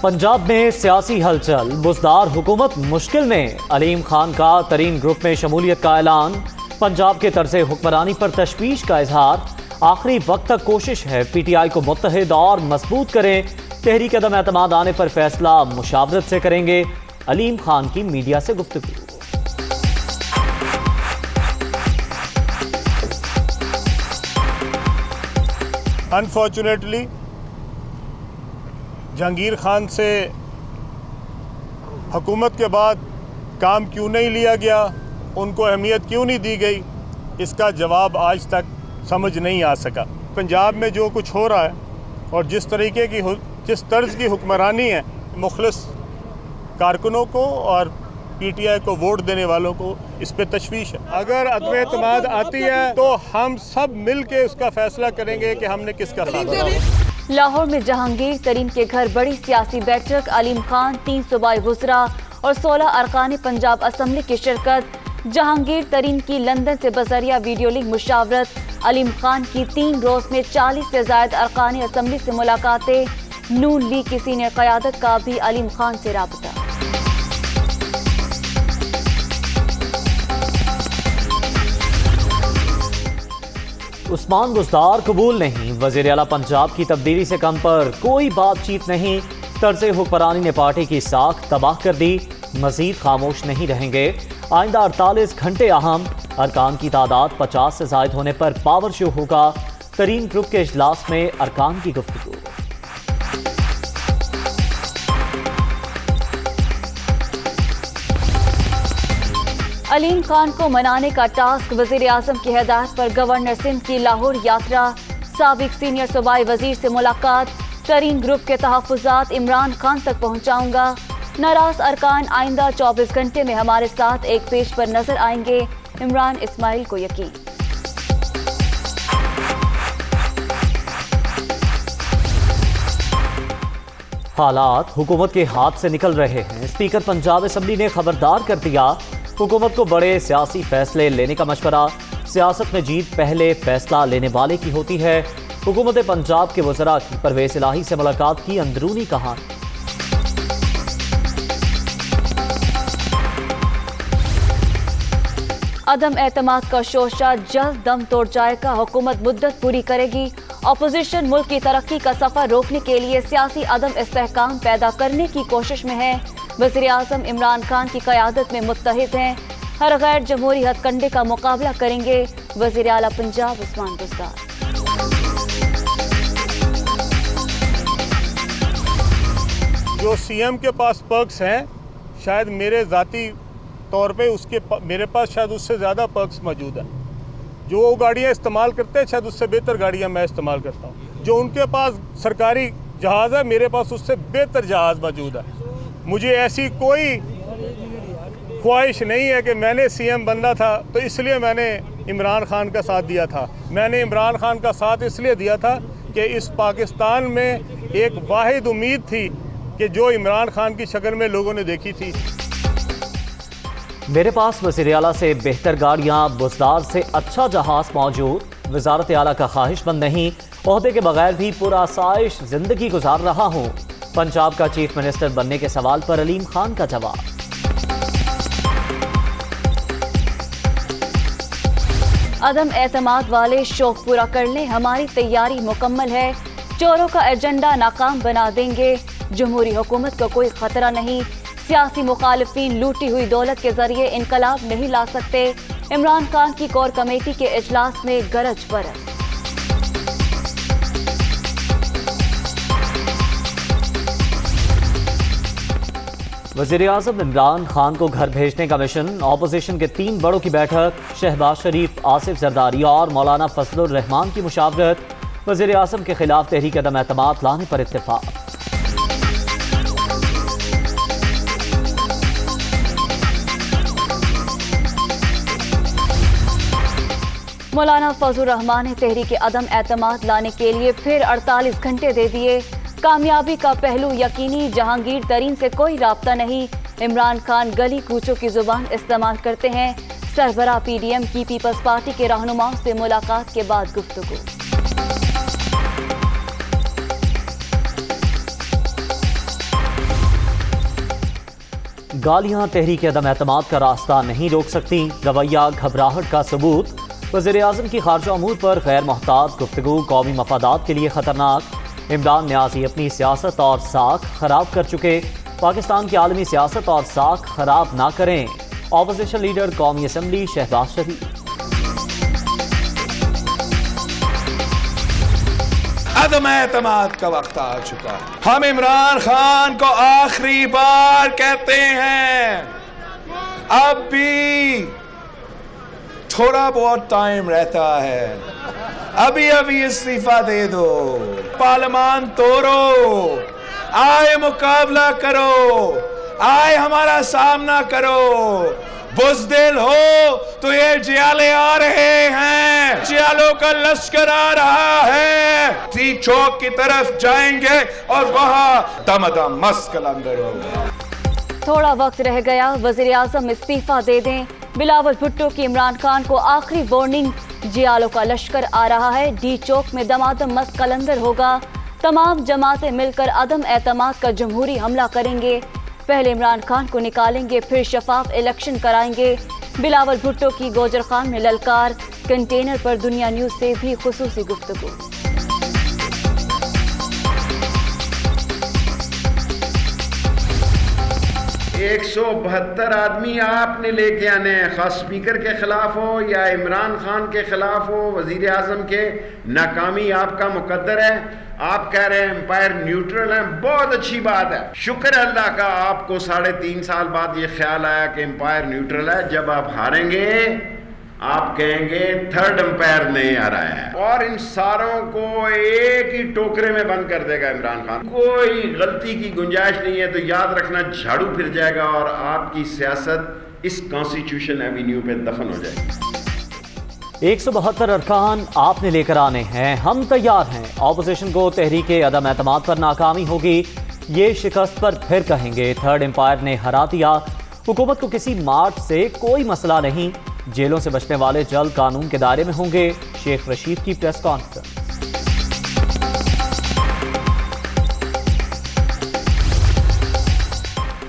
पंजाब में सियासी हलचल, बुज़दार हुकूमत मुश्किल में। अलीम खान का तरीन ग्रुप में शमूलियत का ऐलान। पंजाब के तर्ज़ हुक्मरानी पर तशवीश का इजहार। आखिरी वक्त तक कोशिश है PTI को मुत्तहिद और मजबूत करें। तहरीक अदम एतमाद आने पर फैसला मुशावरत से करेंगे। अलीम खान की मीडिया से गुफ्तगू। अनफॉर्चुनेटली जहांगीर खान से हुकूमत के बाद काम क्यों नहीं लिया गया, उनको अहमियत क्यों नहीं दी गई, इसका जवाब आज तक समझ नहीं आ सका। पंजाब में जो कुछ हो रहा है और जिस तर्ज की हुक्मरानी है, मुखलिस कारकुनों को और PTI को वोट देने वालों को इस पे तशवीश है। अगर अदम एतमाद आती है तो हम सब मिल के उसका फैसला करेंगे कि हमने किसका साथ दिया। लाहौर में जहांगीर तरीन के घर बड़ी सियासी बैठक। अलीम खान, 3 सूबाई वुज़रा और 16 अरकान पंजाब असम्बली की शिरकत। जहांगीर तरीन की लंदन से बजरिया वीडियो लिंक मुशावरत। अलीम खान की 3 रोज में 40 से ज़ायद अरकान असम्बली से मुलाकातें। नून लीग की सीनियर क़यादत का भी अलीम खान से राबता। उस्मान बुज़दार कबूल नहीं। वज़ीर आला पंजाब की तब्दीली से कम पर कोई बातचीत नहीं। तर्ज़ हुक्मरानी ने पार्टी की साख तबाह कर दी। मज़ीद खामोश नहीं रहेंगे। आइंदा 48 घंटे अहम। अरकान की तादाद 50 से ज़ायद होने पर पावर शो होगा। तरीन ग्रुप के इजलास में अरकान की गुफ्तगू। अलीम खान को मनाने का टास्क। वज़ीर आज़म की हिदायत पर गवर्नर सिंध की लाहौर यात्रा। साबिक सीनियर सूबाई वज़ीर से मुलाकात। तरीन ग्रुप के तहफ़्फ़ुज़ात इमरान खान तक पहुँचाऊँगा। नाराज़ अरकान आइंदा 24 घंटे में हमारे साथ एक पेज पर नजर आएंगे। इमरान इस्माइल को यकीन। हालात हुकूमत के हाथ से निकल रहे हैं। स्पीकर पंजाब असम्बली ने खबरदार कर दिया, हुकूमत को बड़े सियासी फैसले लेने का मशवरा। सियासत में जीत पहले फैसला लेने वाले की होती है। हुकूमत पंजाब के वज़रा की परवेज़ इलाही से मुलाकात की अंदरूनी कहानी। अदम एतमाद का शोशा जल्द दम तोड़ जाएगा। हुकूमत मुद्दत पूरी करेगी। अपोजिशन मुल्क की तरक्की का सफर रोकने के लिए सियासी अदम इस्तेहकाम पैदा करने की कोशिश में है। वज़ीर आज़म इमरान खान की क़यादत में मुत्तहिद हैं। हर गैर जमहूरी हथकंडे का मुकाबला करेंगे। वज़ीर आला पंजाब उस्मान बुज़दार। जो CM के पास पर्क्स हैं, शायद मेरे ज़ाती तौर पे मेरे पास शायद उससे ज़्यादा पर्क्स मौजूद हैं। जो वो गाड़ियाँ इस्तेमाल करते हैं, शायद उससे बेहतर गाड़ियाँ मैं इस्तेमाल करता हूँ। जो उनके पास सरकारी जहाज़ है, मेरे पास उससे बेहतर जहाज़ मौजूद है। मुझे ऐसी कोई ख्वाहिश नहीं है कि मैंने CM बनना था तो इसलिए मैंने इमरान खान का साथ दिया था। मैंने इमरान खान का साथ इसलिए दिया था कि इस पाकिस्तान में एक वाहिद उम्मीद थी कि जो इमरान खान की शक्ल में लोगों ने देखी थी। मेरे पास वज़ीर आला से बेहतर गाड़ियाँ, बुज़दार से अच्छा जहाज़ मौजूद। वज़ारत आला का ख्वाहिशमंद नहीं, ओहदे के बगैर भी पुरआसाइश ज़िंदगी गुजार रहा हूँ। पंजाब का चीफ मिनिस्टर बनने के सवाल पर अलीम खान का जवाब। अदम एतमाद वाले शौक पूरा कर लें, हमारी तैयारी मुकम्मल है। चोरों का एजेंडा नाकाम बना देंगे। जमहूरी हुकूमत को कोई खतरा नहीं। सियासी मुखालिफिन लूटी हुई दौलत के जरिए इनकलाब नहीं ला सकते। इमरान खान की कोर कमेटी के इजलास में गरज बरस। वज़ीर आज़म इमरान खान को घर भेजने का मिशन। अपोजिशन के 3 बड़ों की बैठक। शहबाज शरीफ, आसिफ जरदारी और मौलाना फजलुर रहमान की मुशावरत। वज़ीर आज़म के खिलाफ तहरीक अदम एतमाद लाने पर इत्तेफाक। मौलाना फजलुर रहमान ने तहरीक अदम एतमाद लाने के लिए फिर 48 घंटे दे दिए। कामयाबी का पहलू यकीनी। जहांगीर तरीन से कोई राब्ता नहीं। इमरान खान गली कूचों की जुबान इस्तेमाल करते हैं। सरबराह PDM की पीपल्स पार्टी के रहनुमाओं से मुलाकात के बाद गुफ्तगू। گالیاں تحریک عدم اعتماد کا راستہ نہیں روک سکتی، رویہ گھبراہٹ کا ثبوت۔ وزیر اعظم کی خارجہ امور پر غیر محتاط گفتگو قومی مفادات کے لیے خطرناک۔ عمران نیازی اپنی سیاست اور ساکھ خراب کر چکے، پاکستان کی عالمی سیاست اور ساکھ خراب نہ کریں۔ اپوزیشن لیڈر قومی اسمبلی شہباز شریف۔ عدم اعتماد کا وقت آ چکا ہے۔ ہم عمران خان کو آخری بار کہتے ہیں، اب بھی تھوڑا بہت ٹائم رہتا ہے، ابھی استعفیٰ دے دو، پارلیمان توڑو، آئے مقابلہ کرو، آئے ہمارا سامنا کرو۔ بزدل ہو تو یہ جیالے آ رہے ہیں، جیالوں کا لشکر آ رہا ہے، ٹی چوک کی طرف جائیں گے اور وہاں دم دم مسکل اندر ہوگا۔ تھوڑا وقت رہ گیا، وزیر اعظم استعفیٰ دے دیں۔ بلاول بھٹو کی عمران خان کو آخری وارننگ، جیالوں کا لشکر آ رہا ہے، ڈی چوک میں دمادم مست قلندر ہوگا، تمام جماعتیں مل کر عدم اعتماد کا جمہوری حملہ کریں گے، پہلے عمران خان کو نکالیں گے پھر شفاف الیکشن کرائیں گے۔ بلاول بھٹو کی گوجر خان میں للکار، کنٹینر پر دنیا نیوز سے بھی خصوصی گفتگو۔ 172 آدمی آپ نے لے کے آنے ہیں، خاص اسپیکر کے خلاف ہو یا عمران خان کے خلاف ہو، وزیر اعظم کے ناکامی آپ کا مقدر ہے۔ آپ کہہ رہے ہیں امپائر نیوٹرل ہیں، بہت اچھی بات ہے، شکر ہے اللہ کا آپ کو 3.5 سال بعد یہ خیال آیا کہ امپائر نیوٹرل ہے۔ جب آپ ہاریں گے آپ کہیں گے تھرڈ امپائر نہیں آ رہا ہے، اور ان ساروں کو ایک ہی ٹوکرے میں بند کر دے گا عمران خان۔ کوئی غلطی کی گنجائش نہیں ہے، تو یاد رکھنا جھاڑو پھر جائے گا اور آپ کی سیاست اس کانسٹیٹیوشن ایوینیو پہ دفن ہو جائے گی۔ 172 ارکان آپ نے لے کر آنے ہیں، ہم تیار ہیں۔ اپوزیشن کو تحریک عدم اعتماد پر ناکامی ہوگی، یہ شکست پر پھر کہیں گے تھرڈ امپائر نے ہرا دیا۔ حکومت کو کسی مارچ سے کوئی مسئلہ نہیں، جیلوں سے بچنے والے جلد قانون کے دائرے میں ہوں گے، شیخ رشید کی پریس کانفرنس۔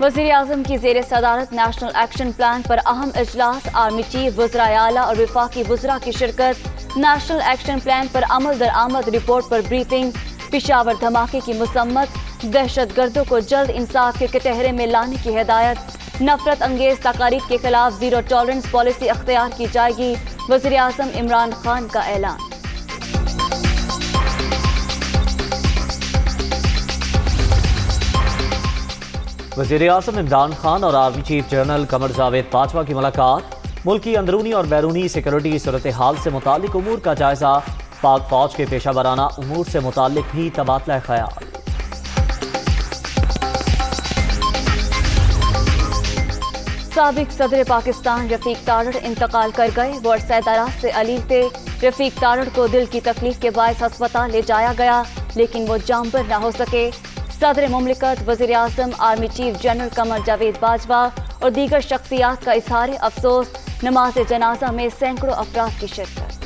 وزیر اعظم کی زیر صدارت نیشنل ایکشن پلان پر اہم اجلاس، آرمی چیف، وزرائے اعلیٰ اور وفاقی وزراء کی شرکت۔ نیشنل ایکشن پلان پر عمل درآمد رپورٹ پر بریفنگ، پشاور دھماکے کی مذمت، دہشت گردوں کو جلد انصاف کے کٹہرے میں لانے کی ہدایت، نفرت انگیز تقاریر کے خلاف زیرو ٹالرنس پالیسی اختیار کی جائے گی، وزیر اعظم عمران خان کا اعلان۔ وزیر اعظم عمران خان اور army chief general Qamar Javed Bajwa کی ملاقات، ملکی اندرونی اور بیرونی سیکورٹی صورتحال سے متعلق امور کا جائزہ، پاک فوج کے پیشہ ورانہ امور سے متعلق بھی تبادلہ خیال۔ سابق صدر پاکستان رفیق تارڑ انتقال کر گئے، وہ عرصہ دراز سے علیل تھے۔ رفیق تارڑ کو دل کی تکلیف کے باعث ہسپتال لے جایا گیا، لیکن وہ جانبر نہ ہو سکے۔ صدر مملکت، وزیر اعظم، army chief general Qamar Javed Bajwa اور دیگر شخصیات کا اظہار افسوس، نماز جنازہ میں سینکڑوں افراد کی شرکت۔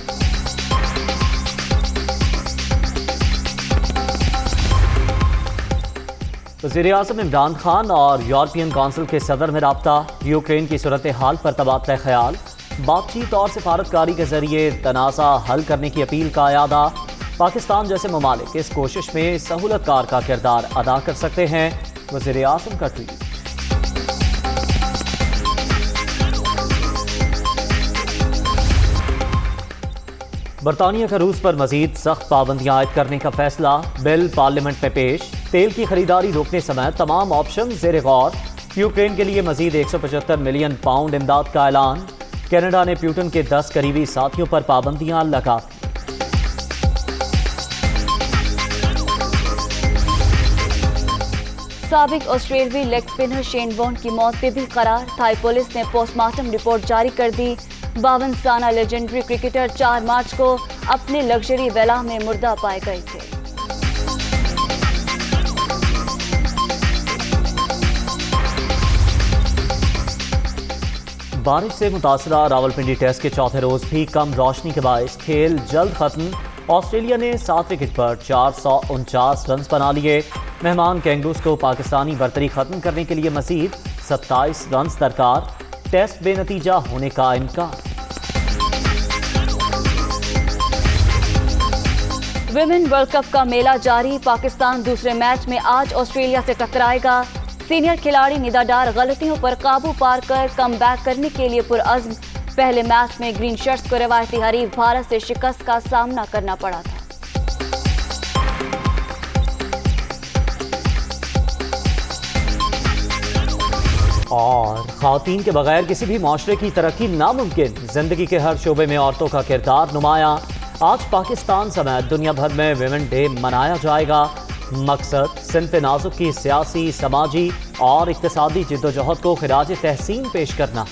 وزیر اعظم عمران خان اور یورپین کونسل کے صدر میں رابطہ، یوکرین کی صورتحال پر تبادلہ خیال، بات چیت اور سفارتکاری کے ذریعے تنازع حل کرنے کی اپیل کا اعادہ۔ پاکستان جیسے ممالک اس کوشش میں سہولت کار کا کردار ادا کر سکتے ہیں، وزیر اعظم کا ٹویٹ۔ برطانیہ کا روس پر مزید سخت پابندیاں عائد کرنے کا فیصلہ، بل پارلیمنٹ میں پیش۔ تیل کی خریداری روکنے سمیت تمام آپشن زیر غور۔ یوکرین کے لیے مزید 175 ملین پاؤنڈ امداد کا اعلان۔ کینیڈا نے پیوٹن کے 10 قریبی ساتھیوں پر پابندیاں لگا دیں۔ سابق آسٹریلوی لیگ اسپنر شین وارن کی موت پہ بھی قرار، تھائی پولیس نے پوسٹ مارٹم رپورٹ جاری کر دی۔ 52 سالہ لیجنڈری کرکٹر 4 مارچ کو اپنے لگژری ویلا میں مردہ پائے گئے تھے۔ بارش سے متاثرہ راولپنڈی ٹیسٹ کے چوتھے روز بھی کم روشنی کے باعث کھیل جلد ختم۔ آسٹریلیا نے 7 وکٹ پر 449 رنز بنا لیے۔ مہمان کینگروز کو پاکستانی برتری ختم کرنے کے لیے مزید 27 रन्स दरकार, टेस्ट बेनतीजा होने का इम्कान। विमेन वर्ल्ड कप का मेला जारी, पाकिस्तान दूसरे मैच में आज ऑस्ट्रेलिया से टकराएगा। सीनियर खिलाड़ी निदा डार गलतियों पर काबू पार कर कमबैक करने के लिए पुरअज़्म। पहले मैच में ग्रीन शर्ट्स को रवायती हरीफ भारत से शिकस्त का सामना करना पड़ा था। और ख़वातीन के बगैर किसी भी माशरे की तरक्की नामुमकिन, जिंदगी के हर शोबे में औरतों का किरदार नुमाया। आज पाकिस्तान समेत दुनिया भर में विमेन डे मनाया जाएगा। मकसद सिन्फ नाजुक की सियासी, समाजी और इक्तिसादी जिद्दोजहद को खिराज तहसीन पेश करना।